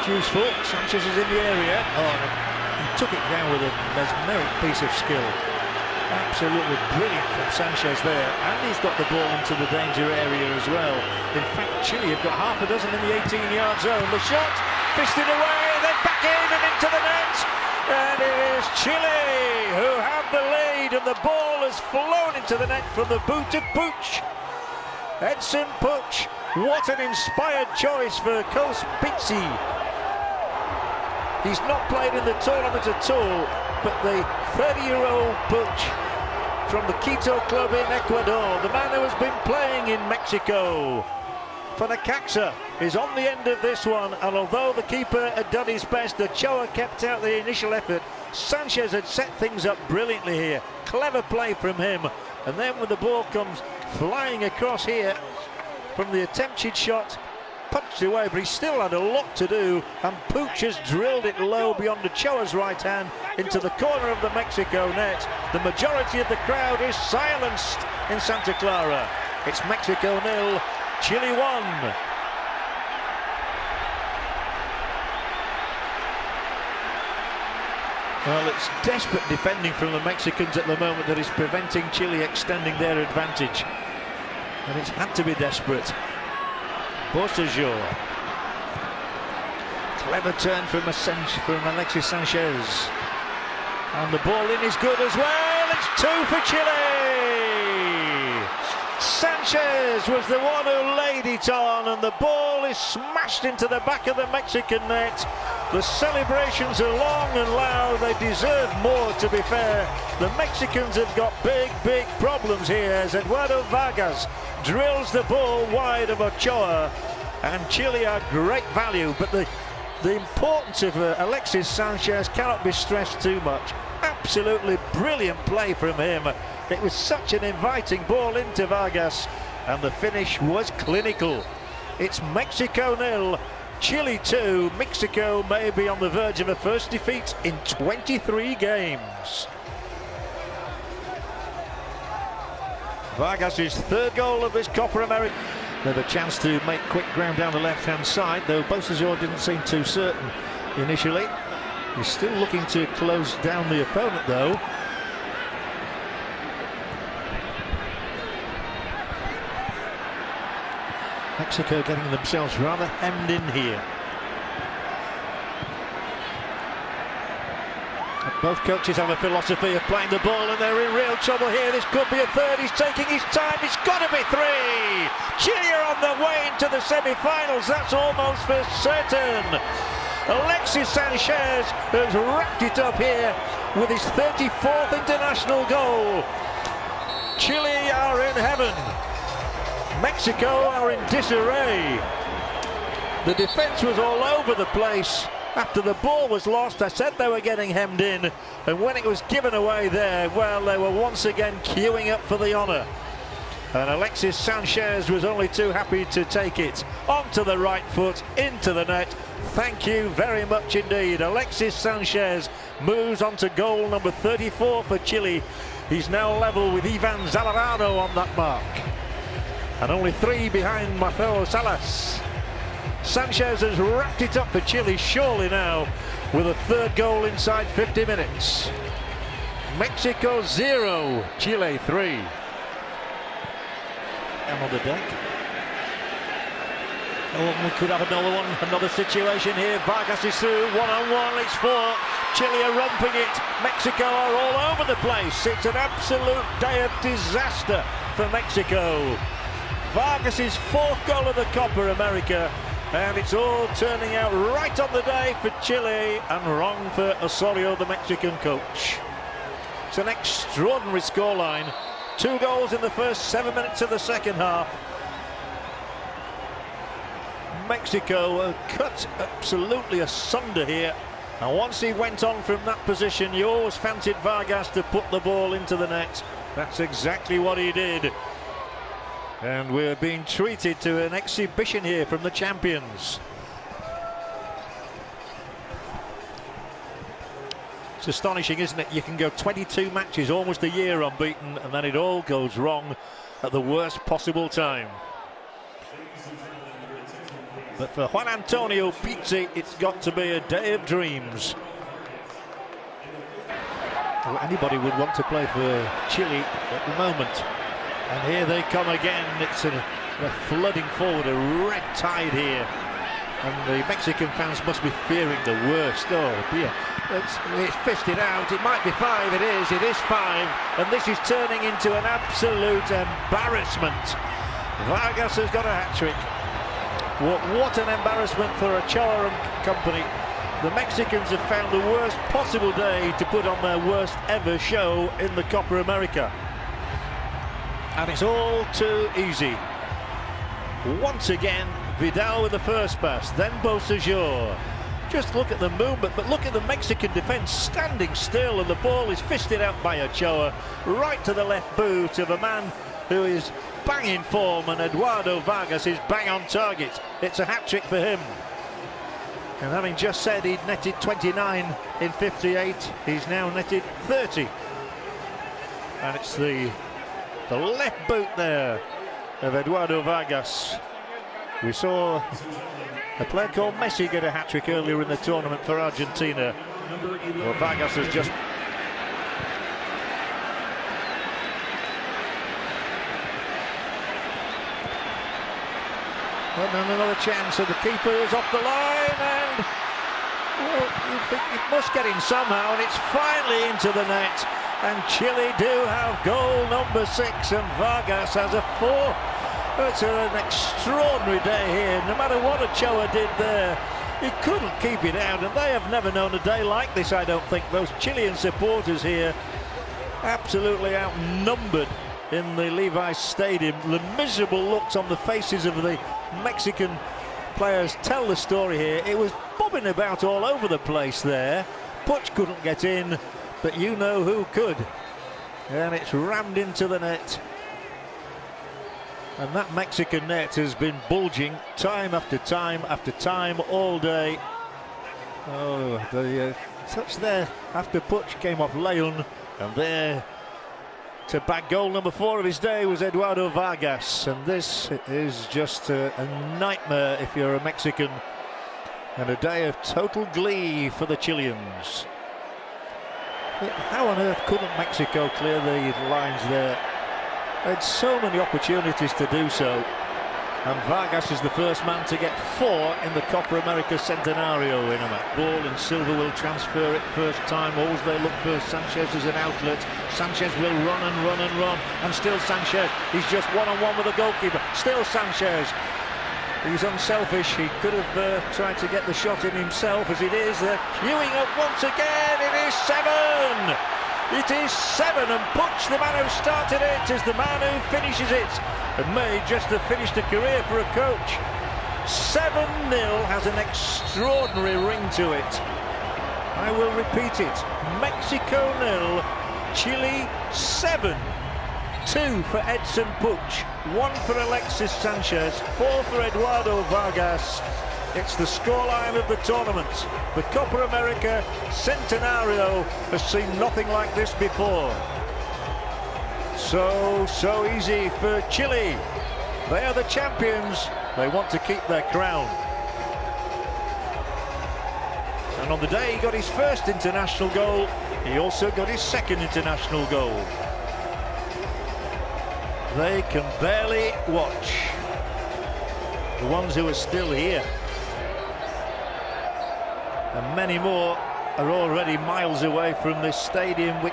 useful. Sanchez is in the area. Oh, he took it down with a mesmeric piece of skill. Absolutely brilliant from Sanchez there, and he's got the ball into the danger area as well. In fact, Chile have got half a dozen in the 18-yard zone. The shot, fisted away, then back in and into the net. And it is Chile who have the lead, and the ball has flown into the net from the boot of Puig. Edson Puig, what an inspired choice for Coach Pizzi. He's not played in the tournament at all, but the 30-year-old Puig from the Quito club in Ecuador, the man who has been playing in Mexico for Necaxa, is on the end of this one. And although the keeper had done his best, Ochoa kept out the initial effort. Sanchez had set things up brilliantly here. Clever play from him. And then when the ball comes flying across here from the attempted shot, punched away, but he still had a lot to do, and Puig has drilled it low beyond Ochoa's right hand into the corner of the Mexico net. The majority of the crowd is silenced in Santa Clara. It's Mexico 0, Chile 1. Well, it's desperate defending from the Mexicans at the moment that is preventing Chile extending their advantage, and it's had to be desperate. Bocajor. Clever turn from Alexis Sanchez. And the ball in is good as well. It's 2 for Chile. Sanchez was the one who laid it on, and the ball is smashed into the back of the Mexican net. The celebrations are long and loud. They deserve more, to be fair. The Mexicans have got big problems here as Eduardo Vargas drills the ball wide of Ochoa, and Chile are great value, but the importance of Alexis Sanchez cannot be stressed too much. Absolutely brilliant play from him. It was such an inviting ball into Vargas, and the finish was clinical. It's Mexico 0, Chile 2. Mexico may be on the verge of a first defeat in 23 games. Vargas' third goal of this Copa America. They have a chance to make quick ground down the left-hand side, though Bocajor didn't seem too certain initially. He's still looking to close down the opponent, though. Mexico getting themselves rather hemmed in here. Both coaches have a philosophy of playing the ball, and they're in real trouble here. This could be a third. He's taking his time. It's got to be 3. Chile are on their way into the semi-finals. That's almost for certain. Alexis Sanchez has wrapped it up here with his 34th international goal. Chile are in heaven. Mexico are in disarray. The defense was all over the place. After the ball was lost, I said they were getting hemmed in, and when it was given away there, well, they were once again queuing up for the honour. And Alexis Sanchez was only too happy to take it onto the right foot, into the net. Thank you very much indeed. Alexis Sanchez moves on to goal number 34 for Chile. He's now level with Ivan Zamorano on that mark, and only 3 behind Marcelo Salas. Sanchez has wrapped it up for Chile, surely now, with a third goal inside 50 minutes. Mexico 0, Chile 3. And on the deck. Oh, we could have another situation here. Vargas is through, one-on-one, it's 4. Chile are romping it. Mexico are all over the place. It's an absolute day of disaster for Mexico. Vargas' 4th goal of the Copa America. And it's all turning out right on the day for Chile and wrong for Osorio, the Mexican coach. It's an extraordinary scoreline. 2 goals in the first 7 minutes of the second half. Mexico are cut absolutely asunder here. And once he went on from that position, you always fancied Vargas to put the ball into the net. That's exactly what he did. And we're being treated to an exhibition here from the champions. It's astonishing, isn't it? You can go 22 matches, almost a year unbeaten, and then it all goes wrong at the worst possible time. But for Juan Antonio Pizzi, it's got to be a day of dreams. Well, anybody would want to play for Chile at the moment. And here they come again. It's a flooding forward, a red tide here. And the Mexican fans must be fearing the worst. Oh dear. It's fisted out. It might be 5. It is 5. And this is turning into an absolute embarrassment. Vargas has got a hat-trick. What an embarrassment for Ochoa and company. The Mexicans have found the worst possible day to put on their worst ever show in the Copa America. And it's all too easy. Once again, Vidal with the first pass, then Bocajor. Just look at the movement, but look at the Mexican defence standing still, and the ball is fisted out by Ochoa, right to the left boot of a man who is bang in form, and Eduardo Vargas is bang on target. It's a hat-trick for him. And having just said he'd netted 29 in 58, he's now netted 30. And it's the left boot there of Eduardo Vargas. We saw a player called Messi get a hat-trick earlier in the tournament for Argentina. Well, Vargas has just... And another chance, and the keeper is off the line, and well, you think it must get in somehow, and it's finally into the net. And Chile do have goal number 6, and Vargas has a 4. It's an extraordinary day here. No matter what Ochoa did there, he couldn't keep it out, and they have never known a day like this, I don't think. Those Chilean supporters here, absolutely outnumbered in the Levi's Stadium. The miserable looks on the faces of the Mexican players tell the story here. It was bobbing about all over the place there. Puig couldn't get in, but you know who could. And it's rammed into the net. And that Mexican net has been bulging time after time after time all day. Oh, the touch there after Puig came off Leon, and there to bag goal number 4 of his day was Eduardo Vargas. And this is just a nightmare if you're a Mexican, and a day of total glee for the Chileans. But how on earth couldn't Mexico clear the lines there? They had so many opportunities to do so, and Vargas is the first man to get 4 in the Copa America Centenario in a match. Ball, and Silva will transfer it first time. Always they look for Sanchez as an outlet. Sanchez will run and run and run, and still Sanchez. He's just one-on-one with the goalkeeper. Still Sanchez. He's unselfish. He could have tried to get the shot in himself. As it is, they're queuing up once again. It is 7. It is 7, and Puig, the man who started it, is the man who finishes it, and may just have finished a career for a coach. 7-0 has an extraordinary ring to it. I will repeat it. Mexico 0, Chile 7. 2 for Edson Puig, 1 for Alexis Sanchez, 4 for Eduardo Vargas. It's the scoreline of the tournament. The Copa America Centenario has seen nothing like this before. So easy for Chile. They are the champions. They want to keep their crown. And on the day he got his first international goal, he also got his second international goal. They can barely watch. The ones who are still here. And many more are already miles away from this stadium, which